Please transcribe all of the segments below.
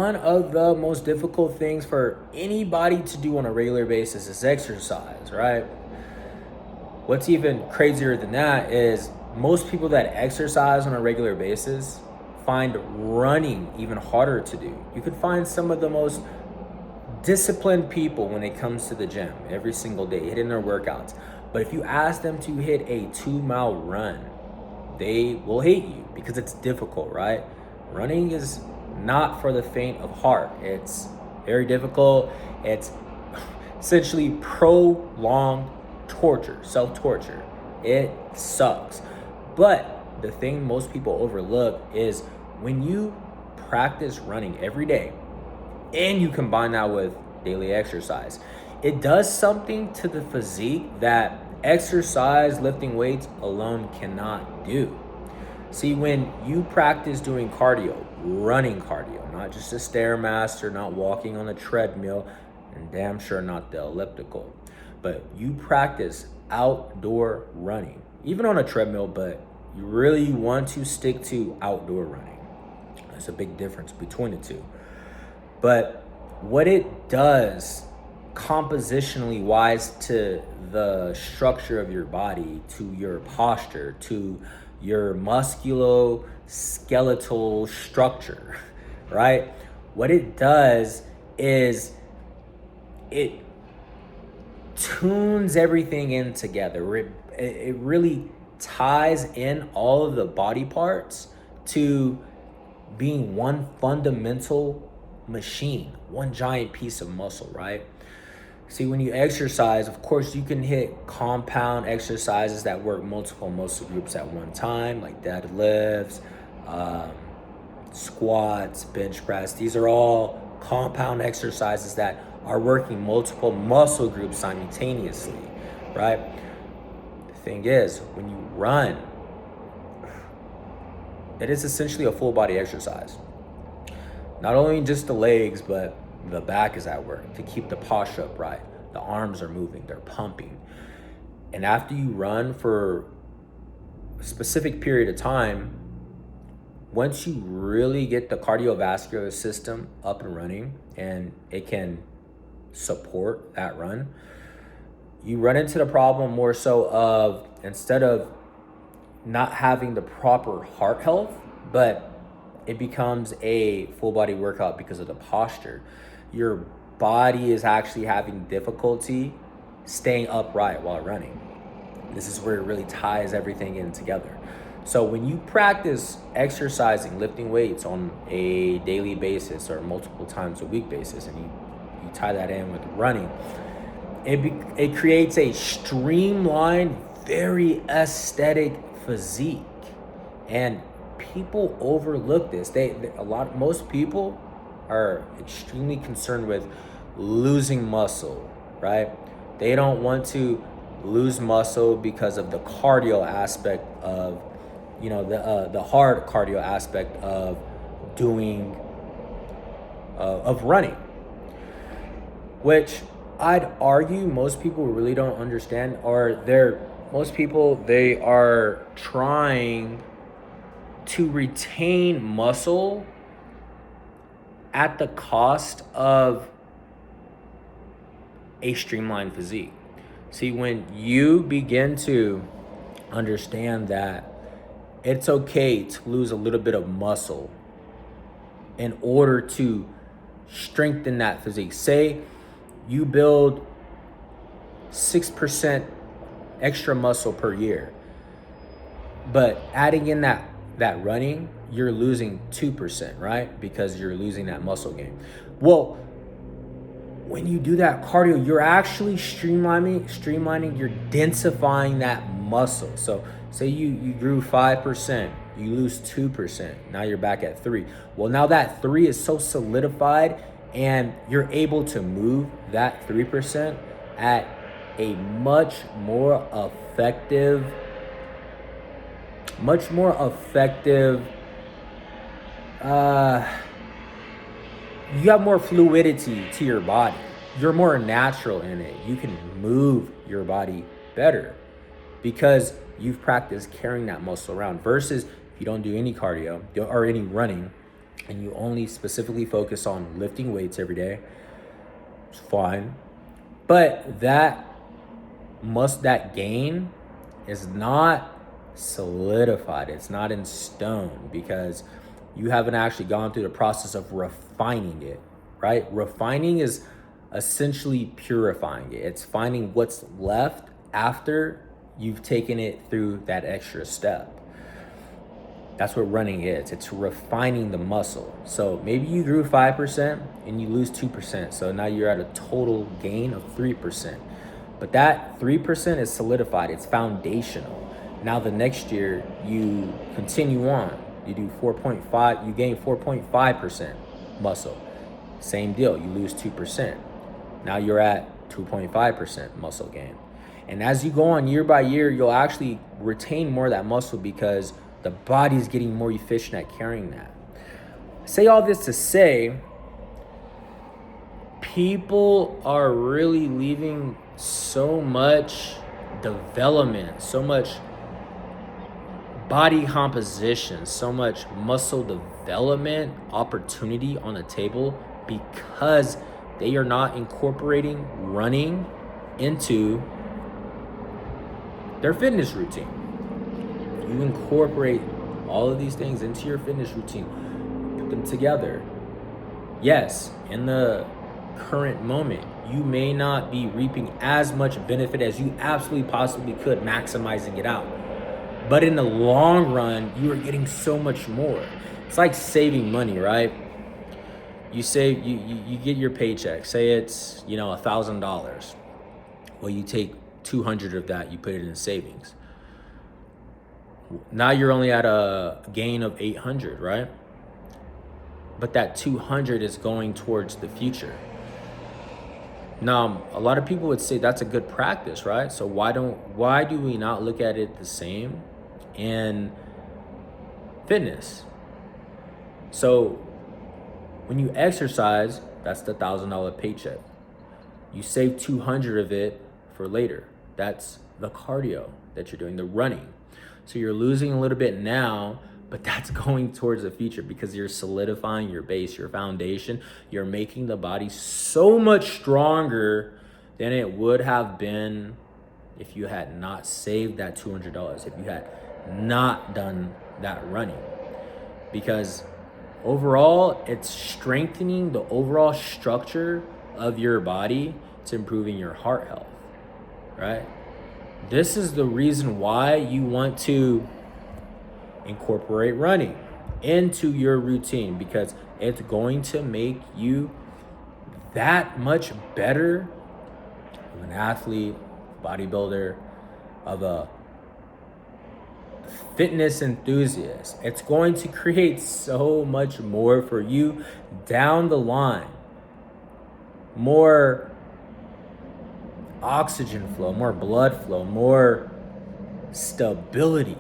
One of the most difficult things for anybody to do on a regular basis is exercise, right? What's even crazier than that is most people that exercise on a regular basis find running even harder to do. You could find some of the most disciplined people when it comes to the gym every single day, hitting their workouts. But if you ask them to hit a 2 mile run, they will hate you because it's difficult, right? Running is not for the faint of heart. It's very difficult. It's essentially prolonged torture, self-torture. It sucks. But the thing most people overlook is when you practice running every day and you combine that with daily exercise, it does something to the physique that exercise, lifting weights alone cannot do. See, when you practice doing cardio, running cardio, not just a Stairmaster, not walking on a treadmill, and damn sure not the elliptical, but you practice outdoor running, even on a treadmill, but you really want to stick to outdoor running. There's a big difference between the two. But what it does compositionally wise to the structure of your body, to your posture, to your musculoskeletal structure, right? What it does is it tunes everything in together. It really ties in all of the body parts to being one fundamental machine, one giant piece of muscle, right? See, when you exercise, of course, you can hit compound exercises that work multiple muscle groups at one time, like deadlifts, squats, bench press. These are all compound exercises that are working multiple muscle groups simultaneously, right? The thing is, when you run, it is essentially a full body exercise. Not only just the legs, but the back is at work to keep the posture upright. The arms are moving, they're pumping. And after you run for a specific period of time, once you really get the cardiovascular system up and running and it can support that run, you run into the problem more so of, instead of not having the proper heart health, but it becomes a full body workout because of the posture. Your body is actually having difficulty staying upright while running. This is where it really ties everything in together. So when you practice exercising, lifting weights on a daily basis or multiple times a week basis, and you tie that in with running, it creates a streamlined, very aesthetic physique. And people overlook this. Most people are extremely concerned with losing muscle, right? They don't want to lose muscle because of the cardio aspect of, the hard cardio aspect of doing, of running, which I'd argue most people really don't understand, or most people, they are trying to retain muscle at the cost of a streamlined physique. See, when you begin to understand that it's okay to lose a little bit of muscle in order to strengthen that physique. Say you build 6% extra muscle per year, but adding in that running, you're losing 2%, right? Because you're losing that muscle gain. Well, when you do that cardio, you're actually streamlining, you're densifying that muscle. So say you grew 5%, you lose 2%, now you're back at 3. Well, now that 3 is so solidified and you're able to move that 3% at a much more effective, you have more fluidity to your body. You're more natural in it. You can move your body better because you've practiced carrying that muscle around, versus if you don't do any cardio or any running, and you only specifically focus on lifting weights every day, it's fine. But that gain is not solidified. It's not in stone because you haven't actually gone through the process of refining it, right? Refining is essentially purifying it. It's finding what's left after you've taken it through that extra step. That's what running is. It's refining the muscle. So maybe you grew 5% and you lose 2%. So now you're at a total gain of 3%. But that 3% is solidified. It's foundational. Now the next year you continue on. You do 4.5, you gain 4.5% muscle. Same deal, you lose 2%. Now you're at 2.5% muscle gain. And as you go on year by year, you'll actually retain more of that muscle because the body's getting more efficient at carrying that. I say all this to say, people are really leaving so much development, so much body composition, so much muscle development opportunity on the table because they are not incorporating running into their fitness routine. You incorporate all of these things into your fitness routine, put them together. Yes, in the current moment, you may not be reaping as much benefit as you absolutely possibly could, maximizing it out. But in the long run, you are getting so much more. It's like saving money, right? You save, you get your paycheck. Say it's, $1,000. Well, you take 200 of that, you put it in savings. Now you're only at a gain of 800, right? But that 200 is going towards the future. Now, a lot of people would say that's a good practice, right? So why do we not look at it the same in fitness? So when you exercise, that's the $1,000 paycheck. You save 200 of it for later. That's the cardio that you're doing, the running. So you're losing a little bit now, but that's going towards the future because you're solidifying your base, your foundation. You're making the body so much stronger than it would have been if you had not saved that $200, if you had not done that running. Because overall, it's strengthening the overall structure of your body. It's improving your heart health, right? This is the reason why you want to incorporate running into your routine, because it's going to make you that much better of an athlete, bodybuilder, of a fitness enthusiast. It's going to create so much more for you down the line. More oxygen flow, more blood flow, more stability,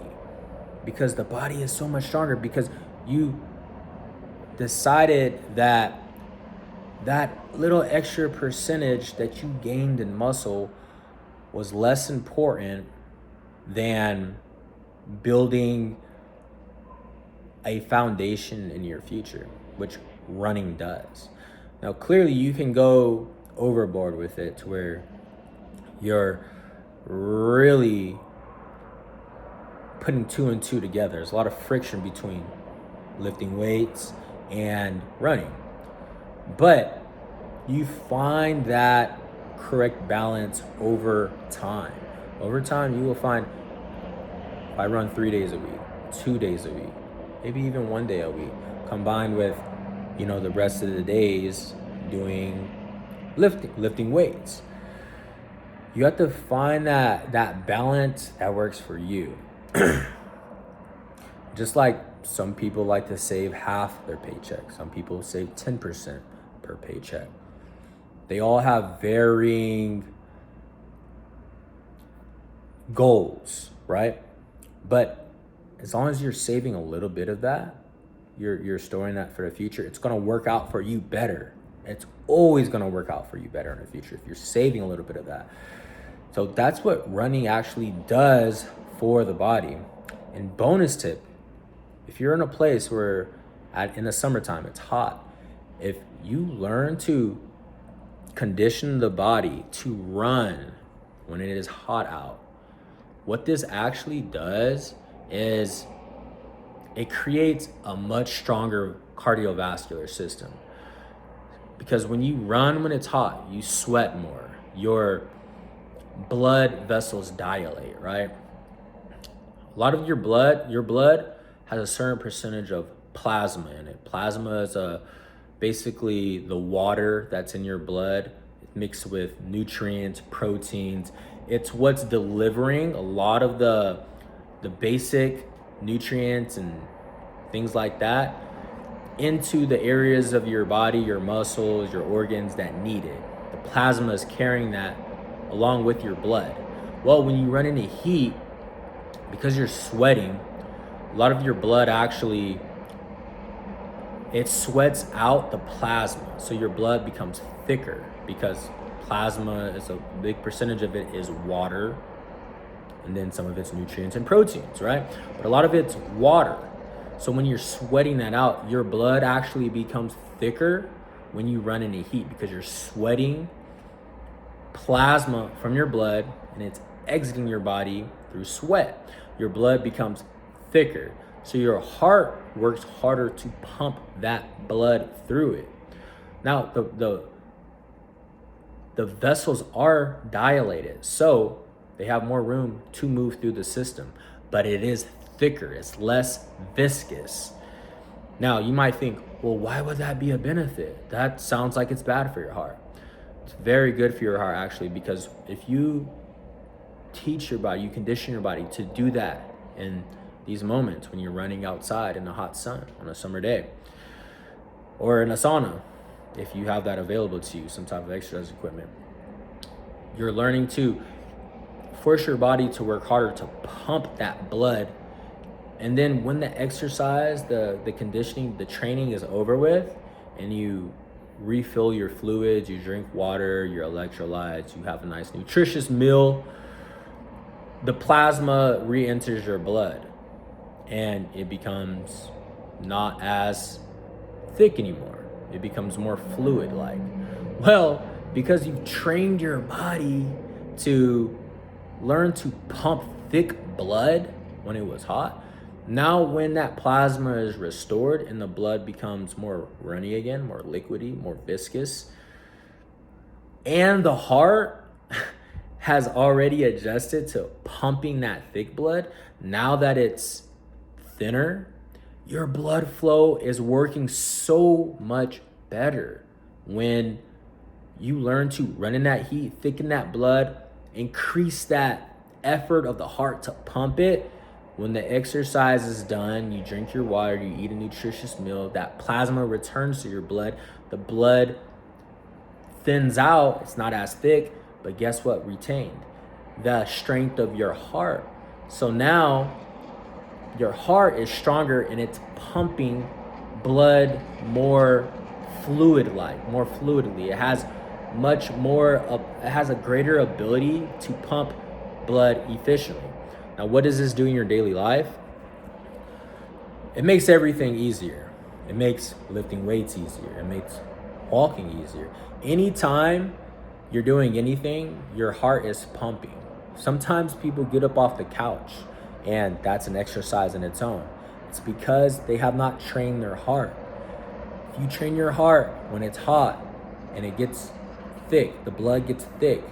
because the body is so much stronger, because you decided that little extra percentage that you gained in muscle was less important than building a foundation in your future, which running does. Now, clearly you can go overboard with it to where you're really putting two and two together. There's a lot of friction between lifting weights and running. But you find that correct balance over time. Over time, you will find if I run 3 days a week, 2 days a week, maybe even 1 day a week, combined with, the rest of the days doing lifting weights. You have to find that balance that works for you. Just like some people like to save half their paycheck. Some people save 10% per paycheck. They all have varying goals, right? But as long as you're saving a little bit of that, you're storing that for the future, it's going to work out for you better. It's always going to work out for you better in the future if you're saving a little bit of that. So that's what running actually does for the body. And bonus tip, if you're in a place where In the summertime, it's hot. If you learn to condition the body to run when it is hot out, what this actually does is it creates a much stronger cardiovascular system. Because when you run when it's hot, you sweat more. Your blood vessels dilate, right? A lot of your blood has a certain percentage of plasma in it. Plasma is basically the water that's in your blood mixed with nutrients, proteins. It's what's delivering a lot of the basic nutrients and things like that into the areas of your body, your muscles, your organs that need it. The plasma is carrying that along with your blood. Well, when you run into heat, because you're sweating, a lot of your blood actually, it sweats out the plasma. So your blood becomes thicker because plasma is a big percentage of it is water, and then some of it's nutrients and proteins, right? But a lot of it's water. So when you're sweating that out, your blood actually becomes thicker when you run into heat because you're sweating plasma from your blood and it's exiting your body through sweat. Your blood becomes thicker. So your heart works harder to pump that blood through it. Now, the vessels are dilated, so they have more room to move through the system, but it is thicker, it's less viscous. Now, you might think, well, why would that be a benefit? That sounds like it's bad for your heart. It's very good for your heart, actually, because if you teach your body, you condition your body to do that in these moments when you're running outside in the hot sun on a summer day, or in a sauna, if you have that available to you, some type of exercise equipment. You're learning to force your body to work harder to pump that blood. And then when the exercise, the conditioning, the training is over with, and you refill your fluids, you drink water, your electrolytes, you have a nice nutritious meal, the plasma re-enters your blood and it becomes not as thick anymore. It becomes more fluid-like. Well, because you've trained your body to learn to pump thick blood when it was hot, now when that plasma is restored and the blood becomes more runny again, more liquidy, more viscous, and the heart has already adjusted to pumping that thick blood, now that it's thinner, your blood flow is working so much better when you learn to run in that heat, thicken that blood, increase that effort of the heart to pump it. When the exercise is done, you drink your water, you eat a nutritious meal, that plasma returns to your blood. The blood thins out, it's not as thick, but guess what? Retained the strength of your heart. So now your heart is stronger and it's pumping blood more fluidly. It has much more, it has a greater ability to pump blood efficiently. Now, what does this do in your daily life? It makes everything easier. It makes lifting weights easier. It makes walking easier. Anytime you're doing anything, your heart is pumping. Sometimes people get up off the couch and that's an exercise in its own. It's because they have not trained their heart. If you train your heart when it's hot and it gets thick, the blood gets thick,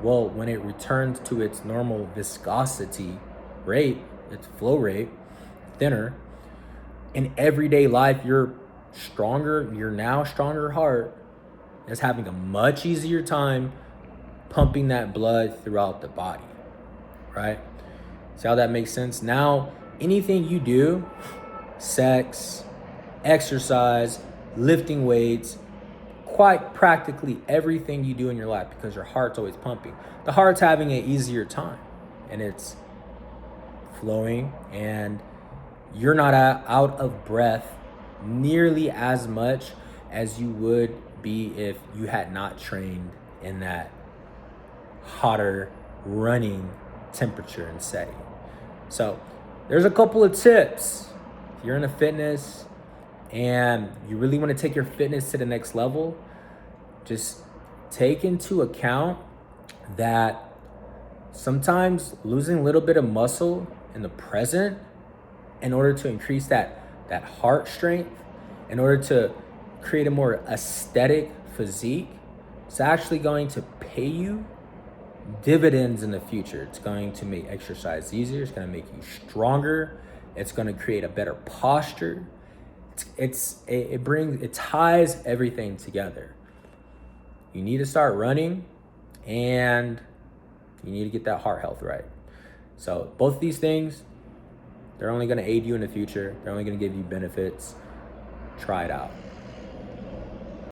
well, when it returns to its normal viscosity rate, its flow rate, thinner, in everyday life, your now stronger heart is having a much easier time pumping that blood throughout the body, right? See how that makes sense? Now, anything you do, sex, exercise, lifting weights, quite practically everything you do in your life, because your heart's always pumping. The heart's having an easier time and it's flowing and you're not out of breath nearly as much as you would be if you had not trained in that hotter running temperature and setting. So there's a couple of tips. If you're into fitness, and you really want to take your fitness to the next level, just take into account that sometimes losing a little bit of muscle in the present in order to increase that heart strength, in order to create a more aesthetic physique, it's actually going to pay you dividends in the future. It's going to make exercise easier. It's going to make you stronger. It's going to create a better posture. It ties everything together. You need to start running, and you need to get that heart health right. So both of these things, they're only going to aid you in the future. They're only going to give you benefits. Try it out.